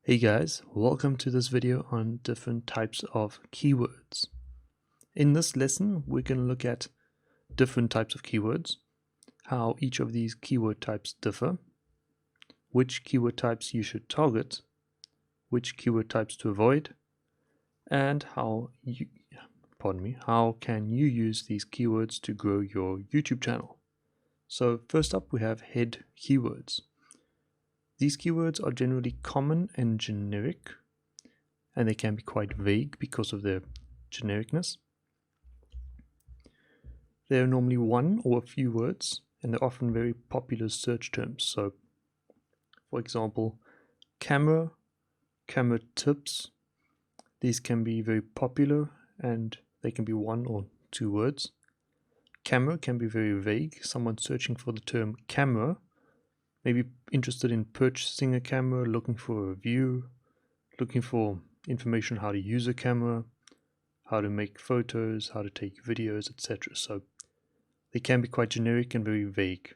Hey guys, welcome to this video on different types of keywords. In this lesson, we're going to look at different types of keywords, how each of these keyword types differ, which keyword types you should target, which keyword types to avoid, and how can you use these keywords to grow your YouTube channel. So first up, we have head keywords. These keywords are generally common and generic, and they can be quite vague because of their genericness. They are normally one or a few words, and they're often very popular search terms. So, for example, camera tips, these can be very popular and they can be one or two words. Camera can be very vague. Someone searching for the term camera, maybe interested in purchasing a camera, looking for a review, looking for information on how to use a camera, how to make photos, how to take videos, etc. So they can be quite generic and very vague,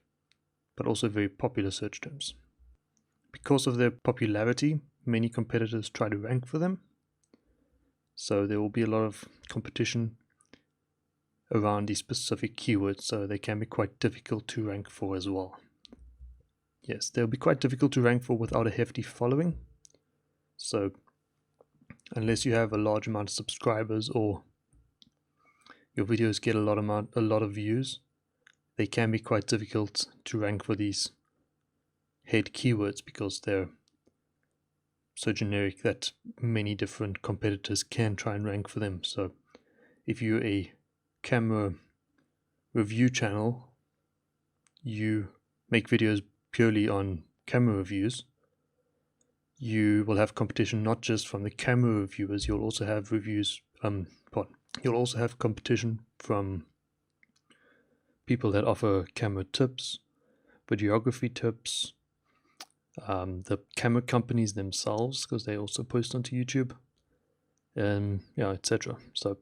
but also very popular search terms. Because of their popularity, many competitors try to rank for them. So there will be a lot of competition around these specific keywords, so they can be quite difficult to rank for as well. Yes, they'll be quite difficult to rank for without a hefty following. So unless you have a large amount of subscribers or your videos get a lot of views, they can be quite difficult to rank for these head keywords because they're so generic that many different competitors can try and rank for them. So if you're a camera review channel, you make videos purely on camera reviews, you will have competition not just from the camera reviewers. You'll also have you'll also have competition from people that offer camera tips, videography tips, the camera companies themselves, because they also post onto YouTube, etc. So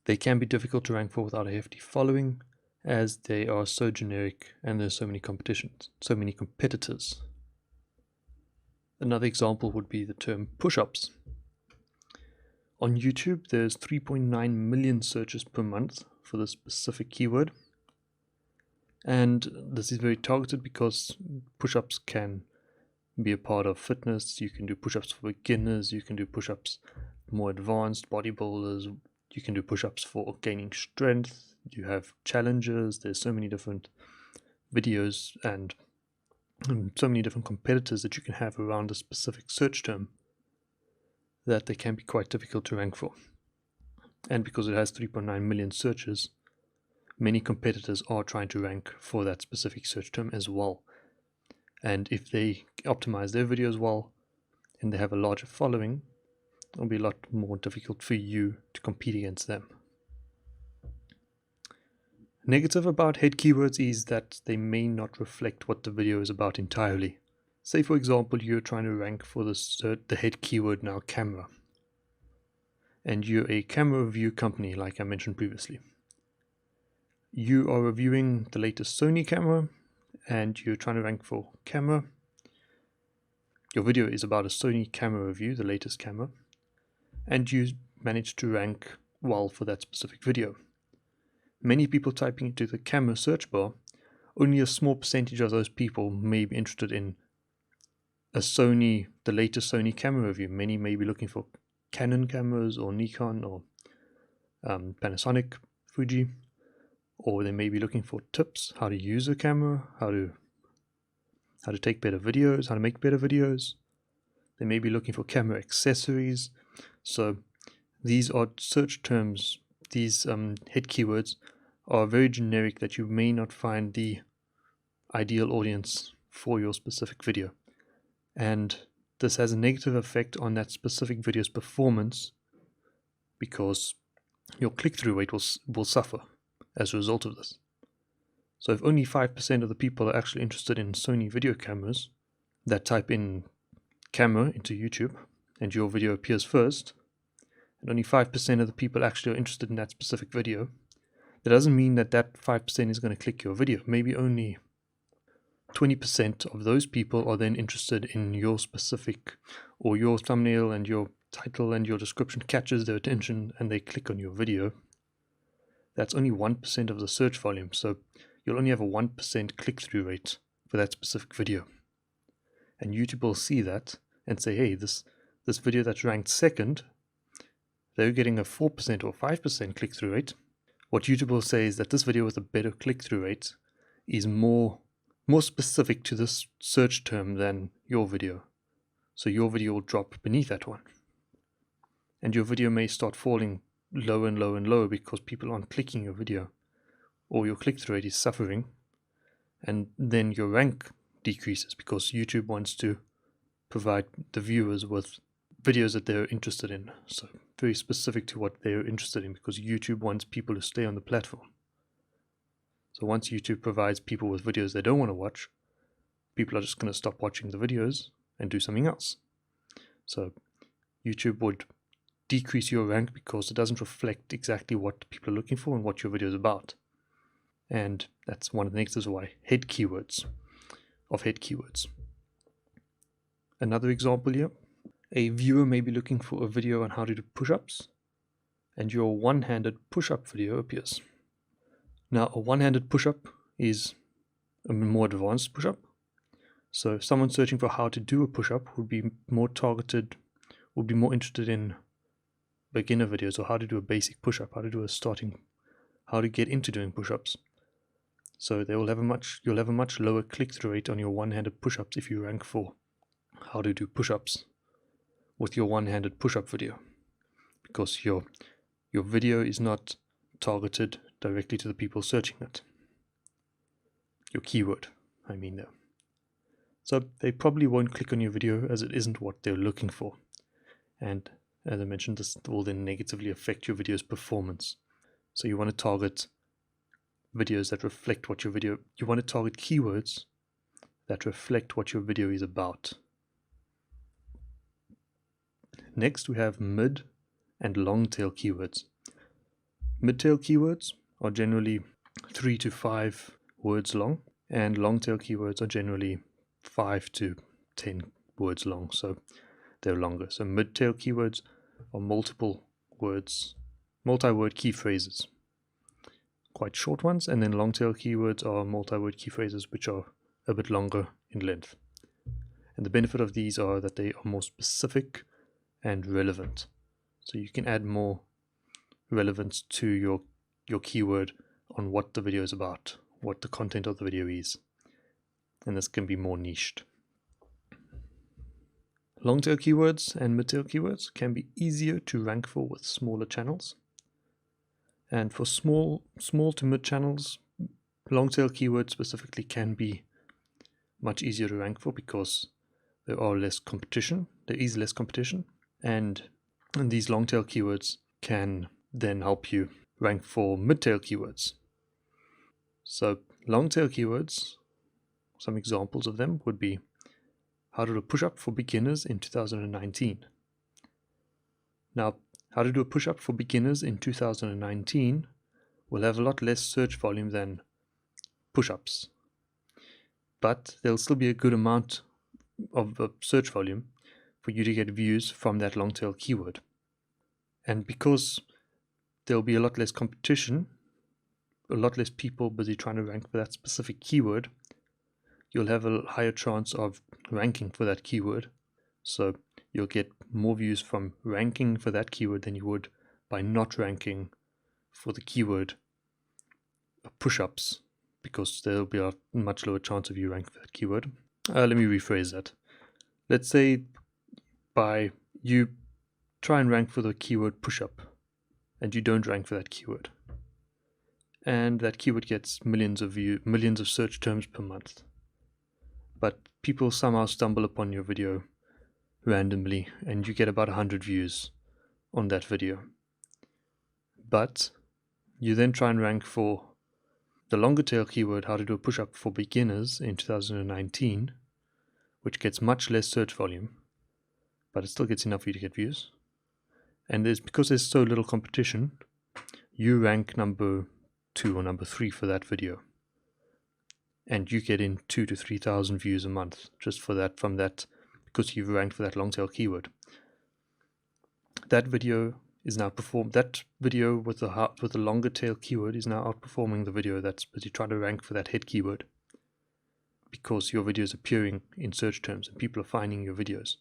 they can be difficult to rank for without a hefty following, as they are so generic and there's so many competitors. Another example would be the term push-ups. On YouTube, there's 3.9 million searches per month for this specific keyword. And this is very targeted because push-ups can be a part of fitness. You can do push-ups for beginners, you can do push-ups for more advanced bodybuilders, you can do push-ups for gaining strength. You have challenges. There's so many different videos and so many different competitors that you can have around a specific search term that they can be quite difficult to rank for. And because it has 3.9 million searches, many competitors are trying to rank for that specific search term as well. And if they optimize their videos well and they have a larger following, it'll be a lot more difficult for you to compete against them. Negative about head keywords is that they may not reflect what the video is about entirely. Say for example, you're trying to rank for the head keyword now, camera, and you're a camera review company like I mentioned previously. You are reviewing the latest Sony camera and you're trying to rank for camera. Your video is about a Sony camera review, the latest camera, and you managed to rank well for that specific video. Many people typing into the camera search bar, only a small percentage of those people may be interested in the latest Sony camera review. Many may be looking for Canon cameras or Nikon or Panasonic, Fuji, or they may be looking for tips, how to use a camera, how to take better videos, how to make better videos. They may be looking for camera accessories. So these are search terms. These head keywords are very generic that you may not find the ideal audience for your specific video. And this has a negative effect on that specific video's performance because your click-through rate will suffer as a result of this. So if only 5% of the people are actually interested in Sony video cameras that type in camera into YouTube and your video appears first, and only 5% of the people actually are interested in that specific video, that doesn't mean that 5% is going to click your video. Maybe only 20% of those people are then interested in your specific or your thumbnail and your title and your description catches their attention and they click on your video, that's only 1% of the search volume. So you'll only have a 1% click-through rate for that specific video. And YouTube will see that and say, hey, this video that's ranked second, they're getting a 4% or 5% click-through rate. What YouTube will say is that this video with a better click-through rate is more specific to this search term than your video. So your video will drop beneath that one. And your video may start falling low and low and low because people aren't clicking your video, or your click-through rate is suffering, and then your rank decreases because YouTube wants to provide the viewers with videos that they're interested in. So very specific to what they're interested in, because YouTube wants people to stay on the platform. So once YouTube provides people with videos they don't want to watch, people are just going to stop watching the videos and do something else. So YouTube would decrease your rank because it doesn't reflect exactly what people are looking for and what your video is about. And that's one of the negatives of head keywords. Another example here, a viewer may be looking for a video on how to do push-ups, and your one-handed push-up video appears. Now, a one-handed push-up is a more advanced push-up. So if someone searching for how to do a push-up would be more targeted, would be more interested in beginner videos, or how to do a basic push-up, how to get into doing push-ups. So you'll have a much lower click-through rate on your one-handed push-ups if you rank for how to do push-ups with your one-handed push-up video, because your video is not targeted directly to the people searching it. Your keyword, I mean there. So they probably won't click on your video as it isn't what they're looking for. And as I mentioned, this will then negatively affect your video's performance. So you want to target videos that reflect what your video, you want to target keywords that reflect what your video is about. Next, we have mid and long-tail keywords. Mid-tail keywords are generally 3 to 5 words long, and long-tail keywords are generally 5 to 10 words long, so they're longer. So mid-tail keywords are multiple words, multi-word key phrases, quite short ones, and then long-tail keywords are multi-word key phrases which are a bit longer in length. And the benefit of these are that they are more specific and relevant. So you can add more relevance to your keyword on what the video is about, what the content of the video is. And this can be more niched. Long-tail keywords and mid-tail keywords can be easier to rank for with smaller channels. And for small to mid channels, long-tail keywords specifically can be much easier to rank for because there is less competition, and these long-tail keywords can then help you rank for mid-tail keywords. So long-tail keywords, some examples of them would be how to do a push-up for beginners in 2019. Now, how to do a push-up for beginners in 2019 will have a lot less search volume than push-ups, but there'll still be a good amount of search volume for you to get views from that long-tail keyword. And because there'll be a lot less competition, a lot less people busy trying to rank for that specific keyword, you'll have a higher chance of ranking for that keyword. So you'll get more views from ranking for that keyword than you would by not ranking for the keyword push-ups, because there'll be a much lower chance of you ranking for that keyword. Let me rephrase that. Let's say by you try and rank for the keyword push-up and you don't rank for that keyword, and that keyword gets millions of search terms per month, but people somehow stumble upon your video randomly and you get about 100 views on that video. But you then try and rank for the longer tail keyword, how to do a push-up for beginners in 2019, which gets much less search volume, but it still gets enough for you to get views. And because there's so little competition, you rank number 2 or number 3 for that video, and you get in 2,000 to 3,000 views a month just for that, from that, because you've ranked for that long tail keyword. That video is now that video with the longer tail keyword is now outperforming the video that's busy trying to rank for that head keyword, because your video is appearing in search terms and people are finding your videos.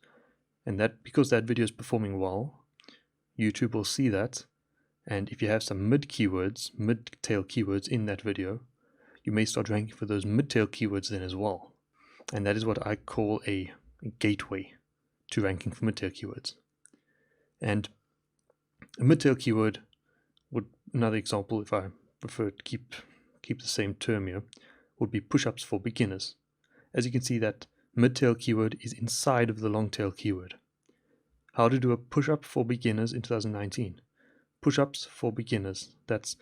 And that because that video is performing well, YouTube will see that, and if you have some mid-tail keywords in that video, you may start ranking for those mid-tail keywords then as well. And that is what I call a gateway to ranking for mid-tail keywords. And a mid-tail keyword another example, if I prefer to keep the same term here, would be push-ups for beginners. As you can see, that mid-tail keyword is inside of the long-tail keyword. How to do a push-up for beginners in 2019. Push-ups for beginners. That's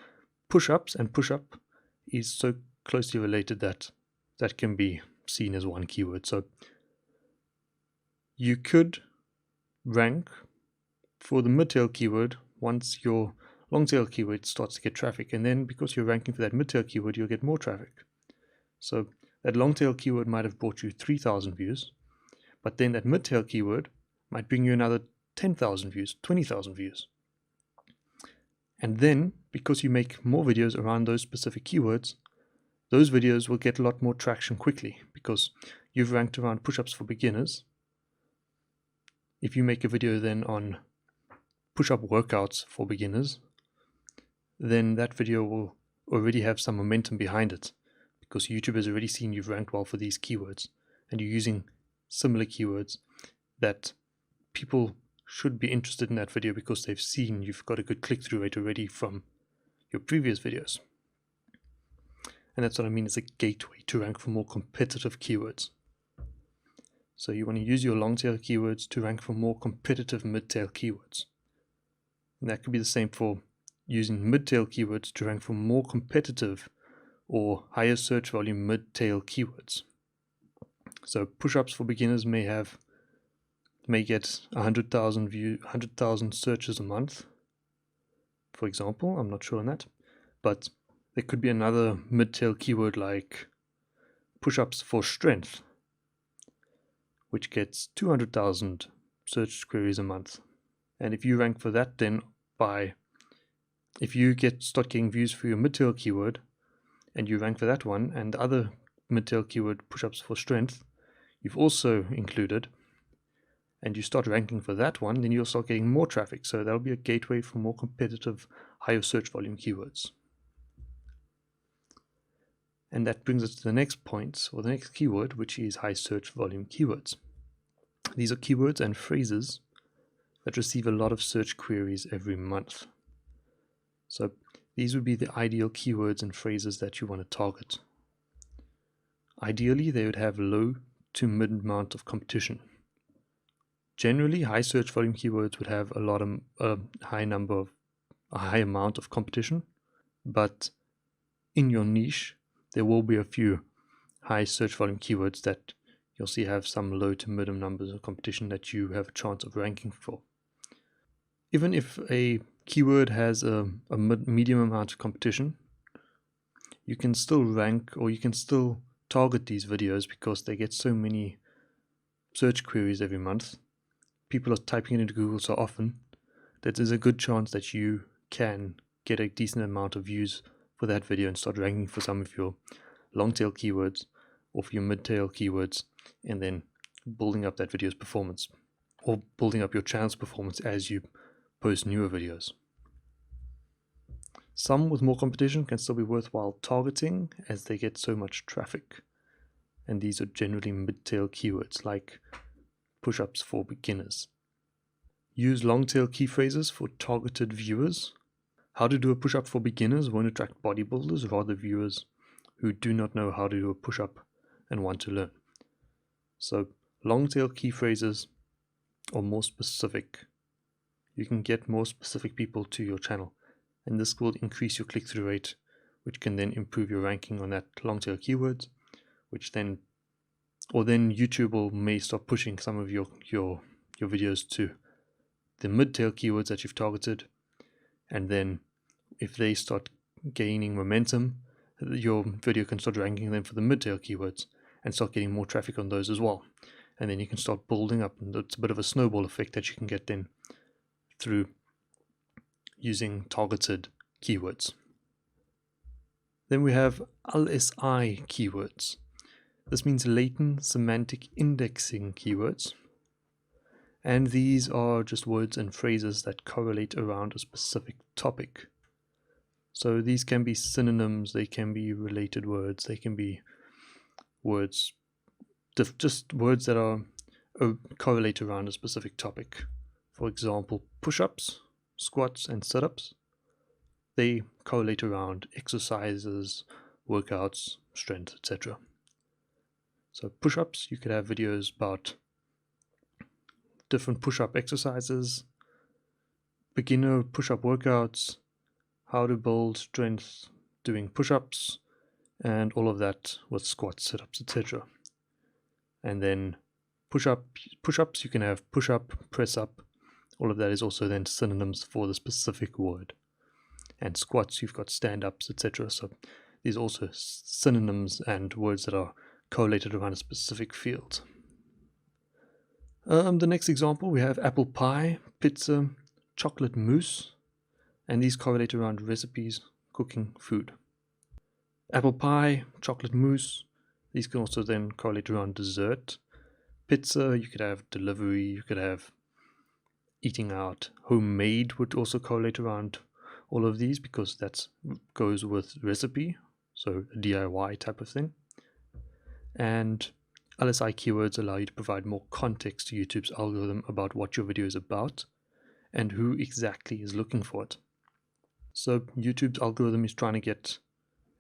push-ups, and push-up is so closely related that that can be seen as one keyword. So you could rank for the mid-tail keyword once your long-tail keyword starts to get traffic, and then because you're ranking for that mid-tail keyword, you'll get more traffic. So that long-tail keyword might have brought you 3,000 views, but then that mid-tail keyword might bring you another 10,000 views, 20,000 views. And then, because you make more videos around those specific keywords, those videos will get a lot more traction quickly, because you've ranked around push-ups for beginners. If you make a video then on push-up workouts for beginners, then that video will already have some momentum behind it, because YouTube has already seen you've ranked well for these keywords, and you're using similar keywords that people should be interested in that video because they've seen you've got a good click-through rate already from your previous videos. And that's what I mean is a gateway to rank for more competitive keywords. So you want to use your long-tail keywords to rank for more competitive mid-tail keywords. And that could be the same for using mid-tail keywords to rank for more competitive or higher search volume mid-tail keywords. So push-ups for beginners may get 100,000 searches a month, for example. I'm not sure on that, but there could be another mid-tail keyword like push-ups for strength, which gets 200,000 search queries a month. And if you rank for that, then if you start getting views for your mid-tail keyword and you rank for that one, and the other mid-tail keyword, push-ups for strength, you've also included, and you start ranking for that one, then you'll start getting more traffic. So that'll be a gateway for more competitive, higher search volume keywords. And that brings us to the next point, or the next keyword, which is high search volume keywords. These are keywords and phrases that receive a lot of search queries every month. So these would be the ideal keywords and phrases that you want to target. Ideally, they would have low to mid amount of competition. Generally, high search volume keywords would have a high amount of competition, but in your niche, there will be a few high search volume keywords that you'll see have some low to medium numbers of competition that you have a chance of ranking for. Even if a keyword has a medium amount of competition, you can still rank, or you can still target these videos because they get so many search queries every month. People are typing it into Google so often that there's a good chance that you can get a decent amount of views for that video and start ranking for some of your long tail keywords or for your mid tail keywords, and then building up that video's performance, or building up your channel's performance as you post newer videos. Some with more competition can still be worthwhile targeting as they get so much traffic, and these are generally mid-tail keywords like push-ups for beginners. Use long-tail key phrases for targeted viewers. How to do a push-up for beginners won't attract bodybuilders, rather viewers who do not know how to do a push-up and want to learn. So long-tail key phrases are more specific. You can get more specific people to your channel, and this will increase your click-through rate, which can then improve your ranking on that long-tail keywords, which then YouTube may start pushing some of your videos to the mid-tail keywords that you've targeted, and then if they start gaining momentum, your video can start ranking them for the mid-tail keywords and start getting more traffic on those as well. and then you can start building up, and it's a bit of a snowball effect that you can get then through using targeted keywords. Then we have LSI keywords. This means latent semantic indexing keywords, and these are just words and phrases that correlate around a specific topic. So these can be synonyms, they can be related words, they can be words, just words that are correlate around a specific topic. For example, push-ups, squats, and sit-ups. They correlate around exercises, workouts, strength, etc. So push-ups, you could have videos about different push-up exercises, beginner push-up workouts, how to build strength doing push-ups, and all of that with squats, sit-ups, etc. And then push-ups, you can have push-up, press-up. All of that is also then synonyms for the specific word. And squats, you've got stand-ups, etc. So these are also synonyms and words that are correlated around a specific field. The next example, we have apple pie, pizza, chocolate mousse, and these correlate around recipes, cooking, food. Apple pie, chocolate mousse, these can also then correlate around dessert. Pizza, you could have delivery, you could have eating out. Homemade would also correlate around all of these because that goes with recipe, so a DIY type of thing. And LSI keywords allow you to provide more context to YouTube's algorithm about what your video is about and who exactly is looking for it. So YouTube's algorithm is trying to get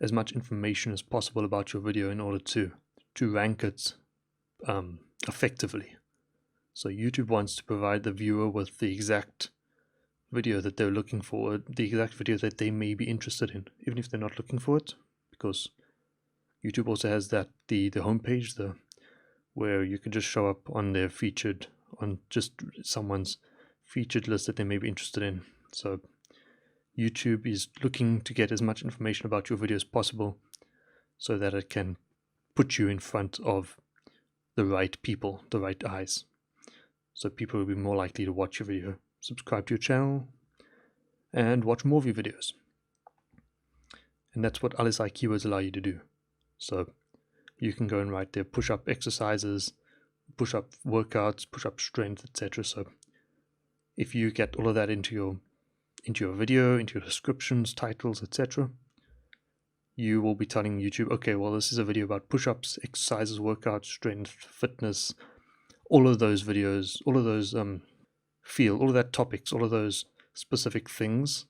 as much information as possible about your video in order to rank it effectively. So YouTube wants to provide the viewer with the exact video that they're looking for, the exact video that they may be interested in, even if they're not looking for it, because YouTube also has that the homepage, where you can just show up on their featured, on just someone's featured list that they may be interested in. So YouTube is looking to get as much information about your video as possible so that it can put you in front of the right people, the right eyes. So people will be more likely to watch your video, subscribe to your channel, and watch more of your videos. And that's what LSI keywords allow you to do. So you can go and write their push-up exercises, push-up workouts, push-up strength, etc. So if you get all of that into your video, into your descriptions, titles, etc., you will be telling YouTube, okay, well, this is a video about push-ups, exercises, workouts, strength, fitness, all of those videos, all of those all of that topics, all of those specific things.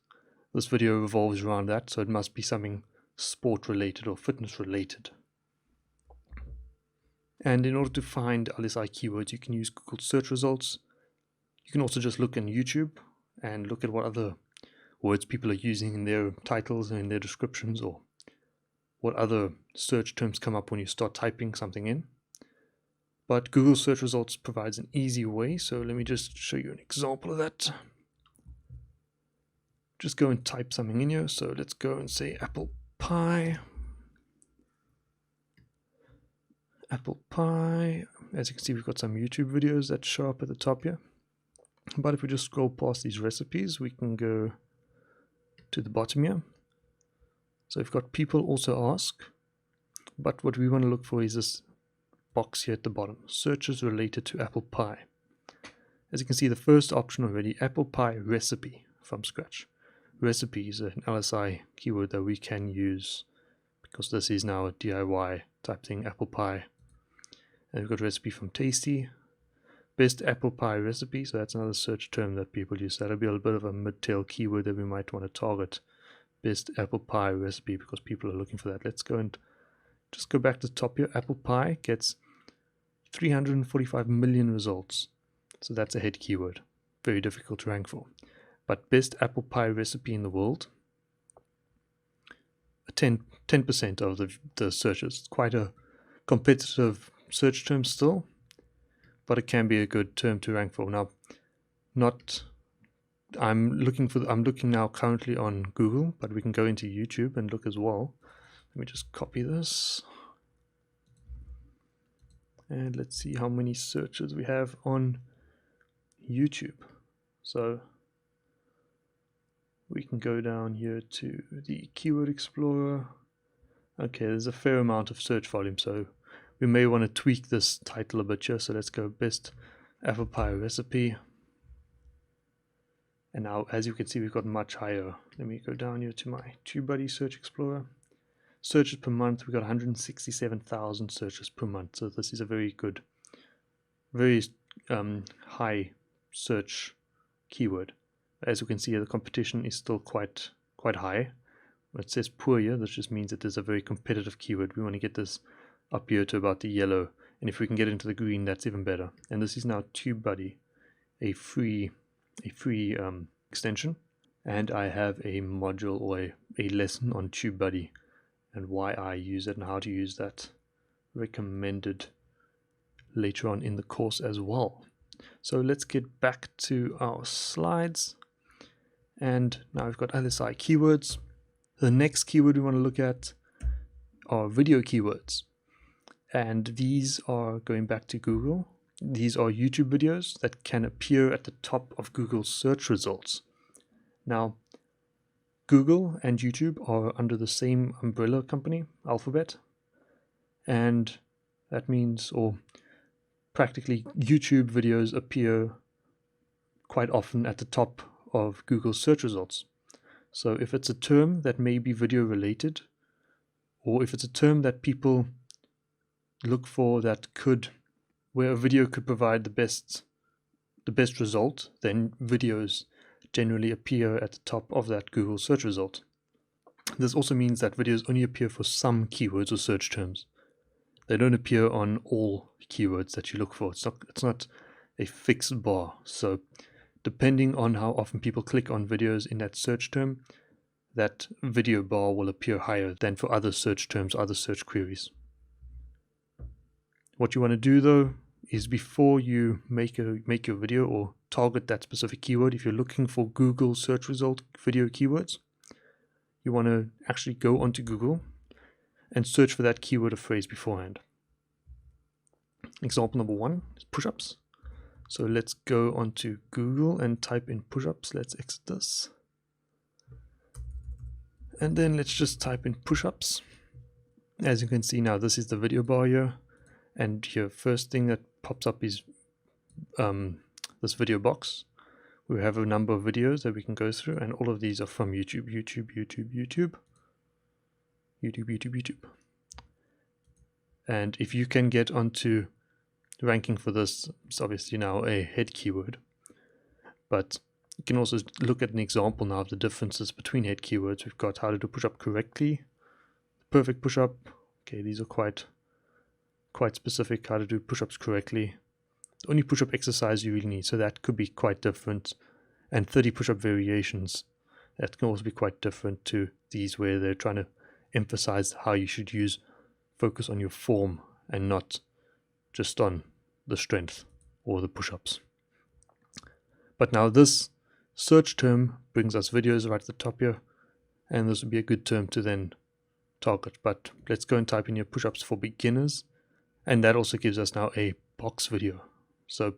This video revolves around that, so it must be something sport related or fitness related. And in order to find LSI keywords, you can use Google search results. You can also just look in YouTube and look at what other words people are using in their titles and in their descriptions, or what other search terms come up when you start typing something in. But Google search results provides an easy way, so let me just show you an example of that. Just go and type something in here. So let's go and say apple pie. Apple pie. As you can see, we've got some YouTube videos that show up at the top here. But if we just scroll past these recipes, we can go to the bottom here. So we've got people also ask, but what we want to look for is this box here at the bottom, searches related to apple pie. As you can see, the first option already, apple pie recipe from scratch. Recipe is an LSI keyword that we can use because this is now a DIY type thing, apple pie. And we've got recipe from Tasty. Best apple pie recipe, so that's another search term that people use. That'll be a bit of a mid-tail keyword that we might want to target. Best apple pie recipe, because people are looking for that. Let's go and just go back to the top here. Apple pie gets 345 million results. So that's a head keyword. Very difficult to rank for. But best apple pie recipe in the world, 10% of the searches. It's quite a competitive search term still, but it can be a good term to rank for. Now, I'm looking now currently on Google, but we can go into YouTube and look as well. Let me just copy this. And let's see how many searches we have on YouTube. So we can go down here to the Keyword Explorer. Okay, there's a fair amount of search volume, so we may want to tweak this title a bit here. So let's go best apple pie recipe. And now, as you can see, we've got much higher. Let me go down here to my TubeBuddy Search Explorer. Searches per month, we've got 167,000 searches per month. So this is a very good, very high search keyword. As you can see, the competition is still quite high. When it says poor here, this just means that there's a very competitive keyword. We want to get this up here to about the yellow, and if we can get into the green, that's even better. And this is now TubeBuddy, a free extension, and I have a module or a lesson on TubeBuddy and why I use it and how to use that recommended later on in the course as well. So let's get back to our slides, and now we've got LSI Keywords. The next keyword we want to look at are video keywords, and these are going back to Google. These are YouTube videos that can appear at the top of Google's search results. Now, Google and YouTube are under the same umbrella company, Alphabet, and that means, or practically, YouTube videos appear quite often at the top of Google's search results. So if it's a term that may be video related, or if it's a term that people look for that could, where a video could provide the best result, then videos generally appear at the top of that Google search result. This also means that videos only appear for some keywords or search terms. They don't appear on all keywords that you look for. It's not a fixed bar. So depending on how often people click on videos in that search term, that video bar will appear higher than for other search terms, other search queries. What you want to do though is, before you make your video or target that specific keyword, if you're looking for Google search result video keywords, you want to actually go onto Google and search for that keyword or phrase beforehand. Example number 1 is push-ups. So let's go onto Google and type in push-ups. Let's exit this. And then let's just type in push-ups. As you can see now, this is the video bar here. And here, first thing that pops up is this video box. We have a number of videos that we can go through, and all of these are from YouTube. And if you can get onto ranking for this, it's obviously now a head keyword. But you can also look at an example now of the differences between head keywords. We've got how to do push-up correctly, perfect push-up. Okay, these are quite specific, how to do push-ups correctly. The only push-up exercise you really need, so that could be quite different. And 30 push-up variations, that can also be quite different to these, where they're trying to emphasize how you should focus on your form and not just on the strength or the push-ups. But now this search term brings us videos right at the top here, and this would be a good term to then target. But let's go and type in your push-ups for beginners, and that also gives us now a box video. So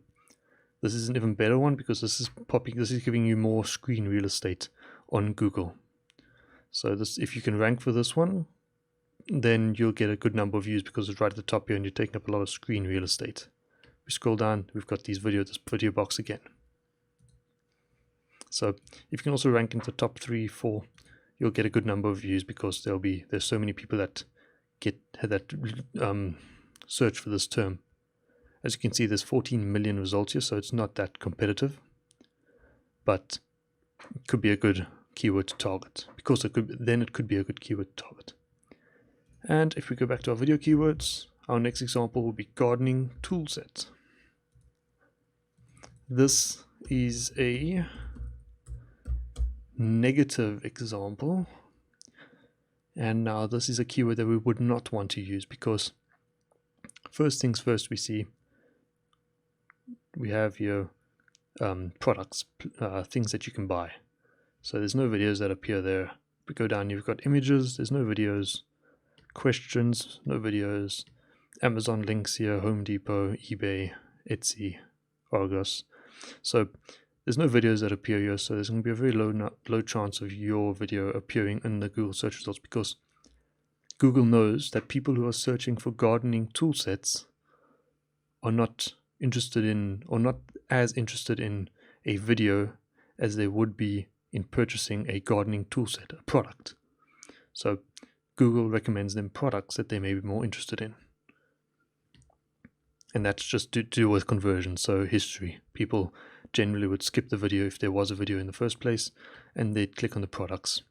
this is an even better one, because this is giving you more screen real estate on Google. So this, if you can rank for this one, then you'll get a good number of views, because it's right at the top here and you're taking up a lot of screen real estate. We scroll down, we've got this video box again. So if you can also rank into the top 3, 4, you'll get a good number of views, because there's so many people that search for this term. As you can see, there's 14 million results here, so it's not that competitive, but it could be a good keyword to target, because it could be a good keyword to target. And if we go back to our video keywords, our next example will be gardening toolset. This is a negative example, and now this is a keyword that we would not want to use, because first things first, we have here products, things that you can buy. So there's no videos that appear there. If we go down, you've got images, there's no videos. Questions, no videos. Amazon links here, Home Depot, eBay, Etsy, Argos. So there's no videos that appear here, so there's going to be a very low chance of your video appearing in the Google search results, because Google knows that people who are searching for gardening tool sets are not interested in, or not as interested in, a video as they would be in purchasing a gardening tool set, a product. So Google recommends them products that they may be more interested in. And that's just to do with conversion, so history. People generally would skip the video if there was a video in the first place, and they'd click on the products.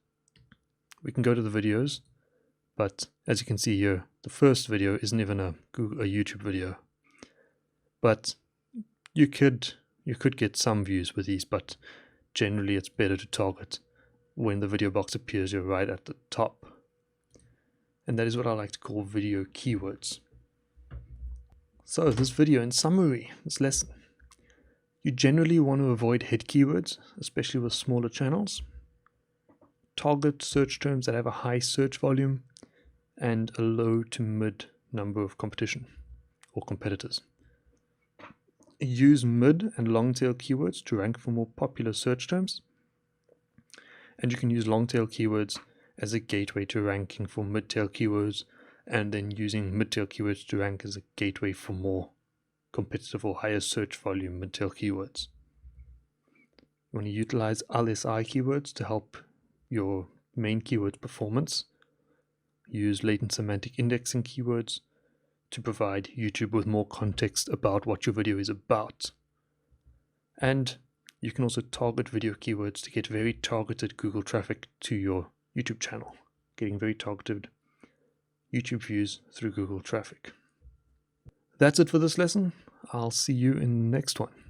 We can go to the videos, but as you can see here, the first video isn't even a YouTube video. But you could get some views with these, but generally it's better to target when the video box appears here right at the top. And that is what I like to call video keywords. So this video, in summary, this lesson, you generally want to avoid head keywords, especially with smaller channels. Target search terms that have a high search volume and a low to mid number of competition or competitors. Use mid and long-tail keywords to rank for more popular search terms. And you can use long-tail keywords as a gateway to ranking for mid-tail keywords, and then using mid-tail keywords to rank as a gateway for more competitive or higher search volume mid-tail keywords. You want to utilize LSI keywords to help your main keyword performance. Use latent semantic indexing keywords to provide YouTube with more context about what your video is about. And you can also target video keywords to get very targeted Google traffic to your YouTube channel, getting very targeted YouTube views through Google traffic. That's it for this lesson. I'll see you in the next one.